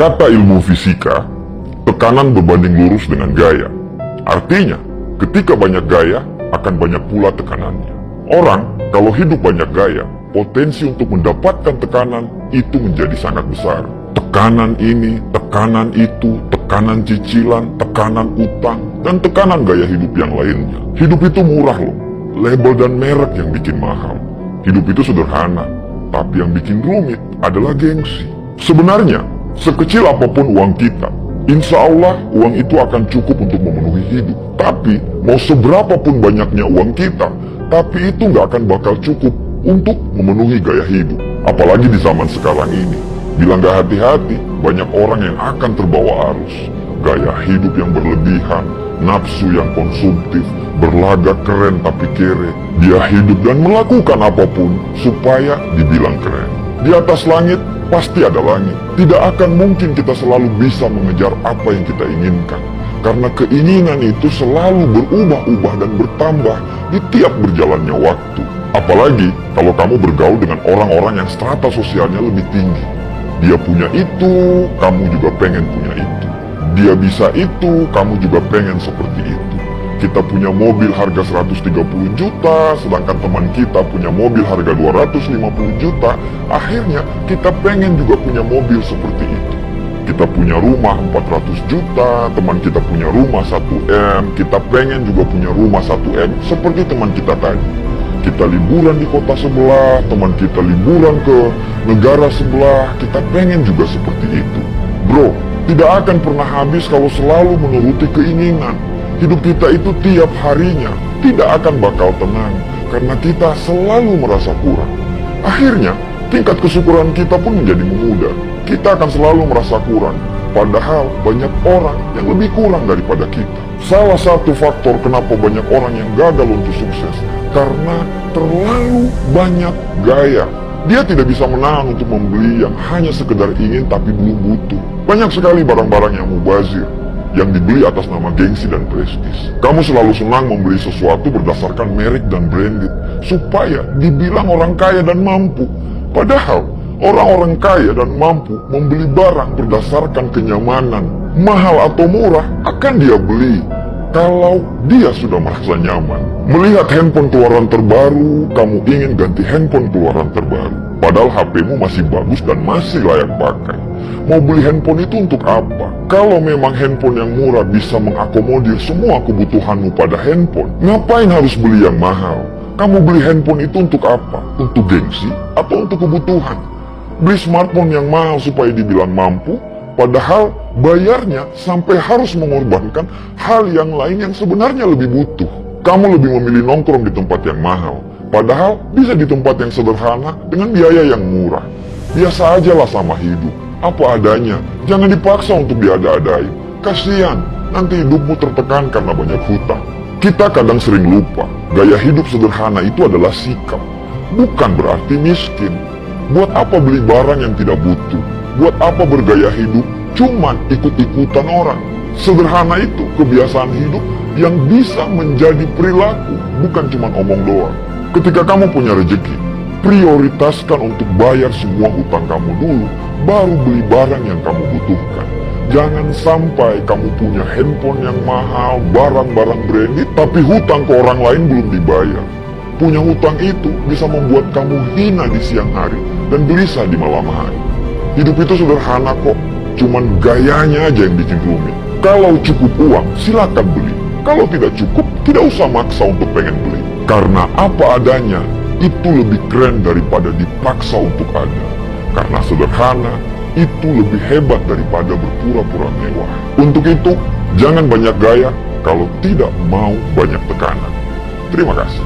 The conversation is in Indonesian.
Kata ilmu fisika, tekanan berbanding lurus dengan gaya. Artinya, ketika banyak gaya, akan banyak pula tekanannya. Orang, kalau hidup banyak gaya, potensi untuk mendapatkan tekanan itu menjadi sangat besar. Tekanan ini, tekanan itu, tekanan cicilan, tekanan utang, dan tekanan gaya hidup yang lainnya. Hidup itu murah loh, label dan merek yang bikin mahal. Hidup itu sederhana, tapi yang bikin rumit adalah gengsi. Sebenarnya, sekecil apapun uang kita, insya Allah uang itu akan cukup untuk memenuhi hidup. Tapi mau seberapa pun banyaknya uang kita, tapi itu nggak akan bakal cukup untuk memenuhi gaya hidup. Apalagi di zaman sekarang ini, bila nggak hati-hati, banyak orang yang akan terbawa arus. Gaya hidup yang berlebihan, nafsu yang konsumtif, berlagak keren tapi kere. Dia hidup dan melakukan apapun supaya dibilang keren. Di atas langit pasti ada langit. Tidak akan mungkin kita selalu bisa mengejar apa yang kita inginkan. Karena keinginan itu selalu berubah-ubah dan bertambah di tiap berjalannya waktu. Apalagi kalau kamu bergaul dengan orang-orang yang strata sosialnya lebih tinggi. Dia punya itu, kamu juga pengen punya itu. Dia bisa itu, kamu juga pengen seperti itu. Kita punya mobil harga 130 juta, sedangkan teman kita punya mobil harga 250 juta. Akhirnya kita pengen juga punya mobil seperti itu. Kita punya rumah 400 juta, teman kita punya rumah 1M. Kita pengen juga punya rumah 1M seperti teman kita tadi. Kita liburan di kota sebelah, teman kita liburan ke negara sebelah. Kita pengen juga seperti itu. Bro, tidak akan pernah habis kalau selalu menuruti keinginan. Hidup kita itu tiap harinya tidak akan bakal tenang karena kita selalu merasa kurang. Akhirnya, tingkat kesyukuran kita pun menjadi memudar. Kita akan selalu merasa kurang, padahal banyak orang yang lebih kurang daripada kita. Salah satu faktor kenapa banyak orang yang gagal untuk sukses, karena terlalu banyak gaya. Dia tidak bisa menahan untuk membeli yang hanya sekedar ingin tapi belum butuh. Banyak sekali barang-barang yang mubazir, yang dibeli atas nama gengsi dan prestis. Kamu selalu senang membeli sesuatu berdasarkan merek dan branded, supaya dibilang orang kaya dan mampu. Padahal, orang-orang kaya dan mampu membeli barang berdasarkan kenyamanan. Mahal atau murah akan dia beli kalau dia sudah merasa nyaman. Melihat handphone keluaran terbaru, kamu ingin ganti handphone keluaran terbaru. Padahal HP-mu masih bagus dan masih layak pakai. Mau beli handphone itu untuk apa? Kalau memang handphone yang murah bisa mengakomodir semua kebutuhanmu pada handphone, ngapain harus beli yang mahal? Kamu beli handphone itu untuk apa? Untuk gengsi atau untuk kebutuhan? Beli smartphone yang mahal supaya dibilang mampu, padahal bayarnya sampai harus mengorbankan hal yang lain yang sebenarnya lebih butuh. Kamu lebih memilih nongkrong di tempat yang mahal, padahal bisa di tempat yang sederhana dengan biaya yang murah. Biasa aja lah sama hidup, apa adanya, jangan dipaksa untuk diada-adain. Kasian, nanti hidupmu tertekan karena banyak hutang. Kita kadang sering lupa, gaya hidup sederhana itu adalah sikap, bukan berarti miskin. Buat apa beli barang yang tidak butuh? Buat apa bergaya hidup cuman ikut-ikutan orang? Sederhana itu kebiasaan hidup yang bisa menjadi perilaku, bukan cuman omong doang. Ketika kamu punya rezeki, prioritaskan untuk bayar semua hutang kamu dulu, baru beli barang yang kamu butuhkan. Jangan sampai kamu punya handphone yang mahal, barang-barang branded, tapi hutang ke orang lain belum dibayar. Punya hutang itu bisa membuat kamu hina di siang hari dan gelisah di malam hari. Hidup itu sederhana kok, cuman gayanya aja yang bikin rumit. Kalau cukup uang, silakan beli. Kalau tidak cukup, tidak usah maksa untuk pengen beli. Karena apa adanya, itu lebih keren daripada dipaksa untuk ada. Karena sederhana, itu lebih hebat daripada berpura-pura mewah. Untuk itu, jangan banyak gaya kalau tidak mau banyak tekanan. Terima kasih.